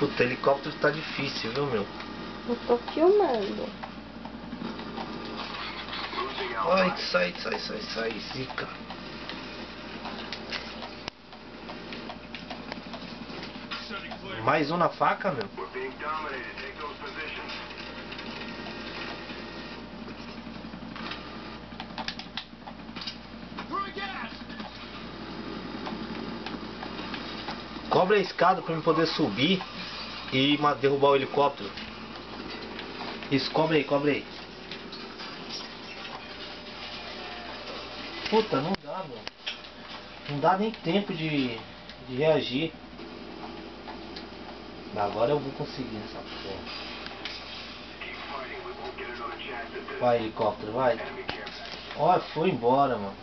Puta, helicóptero tá difícil, viu, meu? Eu tô filmando. Ai, sai, zica. Mais um na faca, meu? Cobre a escada pra eu poder subir e derrubar o helicóptero. Isso, cobre aí. Puta, não dá, meu. Não dá nem tempo de reagir. Agora eu vou conseguir essa porra. Vai, helicóptero, vai. Ó, foi embora, mano.